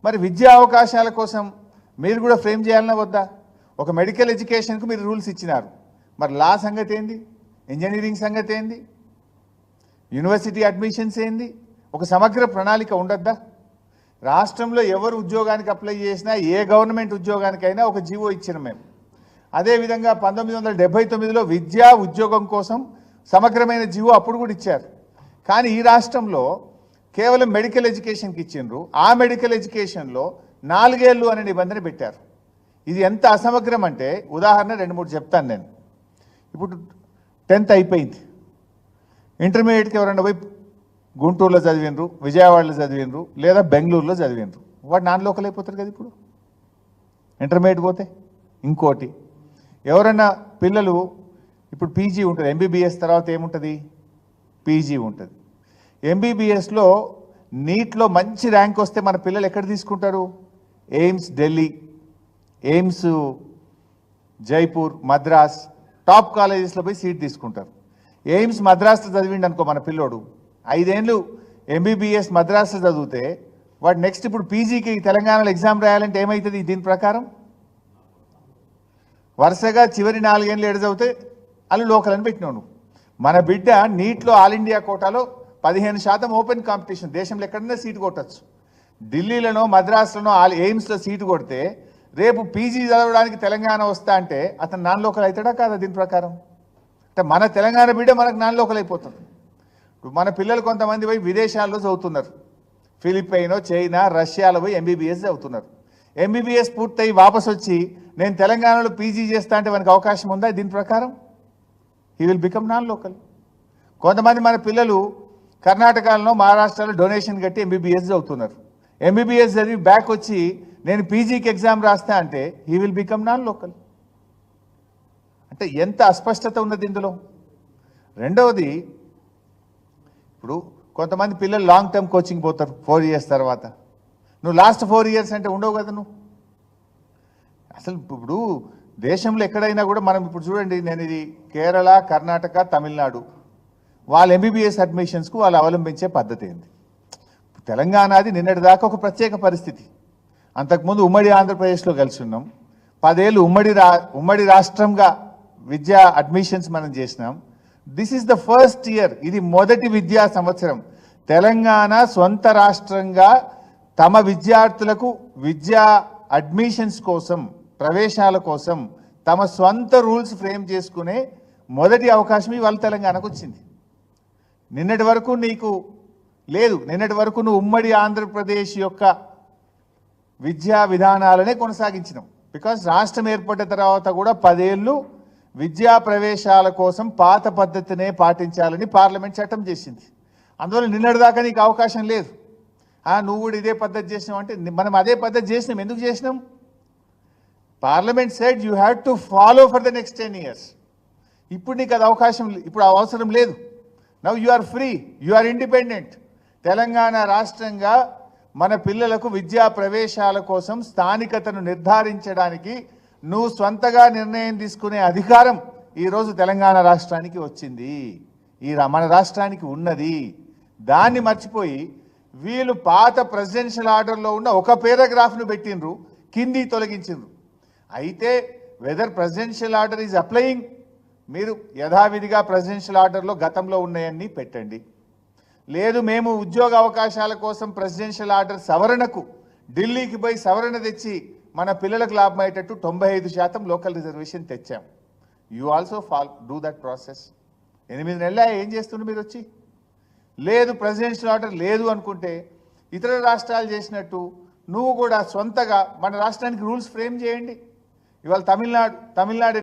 మరి విద్యా అవకాశాల కోసం మీరు కూడా ఫ్రేమ్ చేయాలన్నా వద్దా? ఒక మెడికల్ ఎడ్యుకేషన్కు మీరు రూల్స్ ఇచ్చినారు, మరి లా సంగతి ఏంది? ఇంజనీరింగ్ సంగతి ఏంది? యూనివర్సిటీ అడ్మిషన్స్ ఏంది? ఒక సమగ్ర ప్రణాళిక ఉండద్దా? రాష్ట్రంలో ఎవరు ఉద్యోగానికి అప్లై చేసినా ఏ గవర్నమెంట్ ఉద్యోగానికైనా ఒక జీవో ఇచ్చిన మేము. అదేవిధంగా 1979లో విద్యా ఉద్యోగం కోసం సమగ్రమైన జీవో అప్పుడు కూడా ఇచ్చారు. కానీ ఈ రాష్ట్రంలో కేవలం మెడికల్ ఎడ్యుకేషన్కి ఇచ్చిండ్రు. ఆ మెడికల్ ఎడ్యుకేషన్లో 4 ఏళ్ళు అనే నిబంధన పెట్టారు. ఇది ఎంత అసమగ్రం అంటే ఉదాహరణ 2-3 చెప్తాను నేను. ఇప్పుడు 10th అయిపోయింది, ఇంటర్మీడియట్కి ఎవరైనా పోయి గుంటూరులో చదివినరు, విజయవాడలో చదివినరు, లేదా బెంగళూరులో చదివినరు, వాడు నాన్ లోకల్ అయిపోతారు కదా. ఇప్పుడు ఇంటర్మీడియట్ పోతే ఇంకోటి ఎవరైనా పిల్లలు ఇప్పుడు పీజీ ఉంటుంది, ఎంబీబీఎస్ తర్వాత ఏముంటుంది? పీజీ ఉంటుంది. ఎంబీబీఎస్లో నీట్లో మంచి ర్యాంక్ వస్తే మన పిల్లలు ఎక్కడ తీసుకుంటారు? AIIMS Delhi, AIIMS Jaipur, Madras top కాలేజెస్లో పోయి సీట్ తీసుకుంటారు. ఎయిమ్స్ మద్రాస్లో చదివిండి అనుకో మన పిల్లోడు, 5 ఏళ్ళు ఎంబీబీఎస్ మద్రాస్లో చదివితే వాడు నెక్స్ట్ ఇప్పుడు పీజీకి తెలంగాణలో ఎగ్జామ్ రాయాలంటే ఏమవుతుంది? దీని ప్రకారం వరుసగా చివరి 4 ఏళ్ళు ఏడు చదివితే వాళ్ళు లోకల్ అని పెట్టినావు. మన బిడ్డ నీట్లో ఆల్ ఇండియా కోటాలో 15% ఓపెన్ కాంపిటీషన్, దేశంలో ఎక్కడైనా సీటు కొట్టచ్చు. ఢిల్లీలోనో మద్రాసులోనో ఎయిమ్స్లో సీటు కొడితే రేపు పీజీ చదవడానికి తెలంగాణ వస్తా అంటే అతను నాన్ లోకల్ అవుతాడా కాదా? దీని ప్రకారం అంటే మన తెలంగాణ బిడ్డ మనకు నాన్ లోకల్ అయిపోతుంది. మన పిల్లలు కొంతమంది పోయి విదేశాల్లో చదువుతున్నారు, ఫిలిప్పైనో, చైనా, రష్యాలో పోయి ఎంబీబీఎస్ చదువుతున్నారు. ఎంబీబీఎస్ పూర్తయి వాపసు వచ్చి నేను తెలంగాణలో పీజీ చేస్తా అంటే మనకు అవకాశం ఉందా? దీని ప్రకారం he will become non local. కొంతమంది మన పిల్లలు కర్ణాటకలో, మహారాష్ట్రలో డొనేషన్ కట్టి ఎంబీబీఎస్ చదువుతున్నారు. ఎంబీబీఎస్ చదివి బ్యాక్ వచ్చి నేను పీజీకి ఎగ్జామ్ రాస్తా అంటే he will become non local. అంటే ఎంత అస్పష్టత ఉన్నది ఇందులో. రెండవది, ఇప్పుడు కొంతమంది పిల్లలు లాంగ్ టర్మ్ కోచింగ్ పోతారు 4 years తర్వాత. నువ్వు లాస్ట్ 4 years అంటే ఉండవు కదా నువ్వు. అసలు ఇప్పుడు దేశంలో ఎక్కడైనా కూడా మనం ఇప్పుడు చూడండి, నేను ఇది కేరళ, కర్ణాటక, తమిళనాడు వాళ్ళ ఎంబీబీఎస్ అడ్మిషన్స్కు వాళ్ళు అవలంబించే పద్ధతి ఏంది? తెలంగాణది నిన్నటిదాకా ఒక ప్రత్యేక పరిస్థితి. అంతకుముందు ఉమ్మడి ఆంధ్రప్రదేశ్లో కలిసి ఉన్నాం. 10 ఏళ్ళు ఉమ్మడి రాష్ట్రంగా విద్యా అడ్మిషన్స్ మనం చేసినాం. This is the first year, ఇది మొదటి విద్యా సంవత్సరం తెలంగాణ సొంత రాష్ట్రంగా తమ విద్యార్థులకు విద్యా అడ్మిషన్స్ కోసం, ప్రవేశాల కోసం తమ సొంత రూల్స్ ఫ్రేమ్ చేసుకునే మొదటి అవకాశం ఇవాళ తెలంగాణకు వచ్చింది. నిన్నటి వరకు నీకు లేదు. నిన్నటి వరకు నువ్వు ఉమ్మడి ఆంధ్రప్రదేశ్ యొక్క విద్యా విధానాలనే కొనసాగించినాం. బికాజ్ రాష్ట్రం ఏర్పడిన తర్వాత కూడా 10 ఏళ్ళు విద్యా ప్రవేశాల కోసం పాత పద్ధతినే పాటించాలని పార్లమెంట్ చట్టం చేసింది. అందువల్ల నిన్నటిదాకా నీకు అవకాశం లేదు. నువ్వు కూడా ఇదే పద్ధతి చేసినావు అంటే మనం అదే పద్ధతి చేసినాం. ఎందుకు చేసినాం? Parliament said you have to follow for the next 10 years. ఇప్పుడు నీకు అది అవకాశం, ఇప్పుడు అవసరం లేదు. Now you are free, you are independent. Telangana రాష్ట్రంగా మన పిల్లలకు విద్యా ప్రవేశాల కోసం స్థానికతను నిర్ధారించడానికి నువ్వు స్వంతగా నిర్ణయం తీసుకునే అధికారం ఈరోజు తెలంగాణ రాష్ట్రానికి వచ్చింది, మన రాష్ట్రానికి ఉన్నది. దాన్ని మర్చిపోయి వీళ్ళు పాత ప్రెసిడెన్షియల్ ఆర్డర్లో ఉన్న ఒక పారాగ్రాఫ్ను పెట్టినరు, కింది తొలగించిండ్రు. అయితే whether presidential order is applying, మీరు యథావిధిగా ప్రెసిడెన్షియల్ ఆర్డర్లో గతంలో ఉన్నాయన్నీ పెట్టండి. లేదు మేము ఉద్యోగ అవకాశాల కోసం ప్రెసిడెన్షియల్ ఆర్డర్ సవరణకు ఢిల్లీకి పోయి సవరణ తెచ్చి మన పిల్లలకు లాభమయ్యేటట్టు 95% లోకల్ రిజర్వేషన్ తెచ్చాం. You also do that process. 8 నెలలు ఏం చేస్తుండే మీరు వచ్చి? లేదు ప్రెసిడెన్షియల్ ఆర్డర్ లేదు అనుకుంటే ఇతర రాష్ట్రాలు చేసినట్టు నువ్వు కూడా సొంతగా మన రాష్ట్రానికి రూల్స్ ఫ్రేమ్ చేయండి. ఇవాళ తమిళనాడు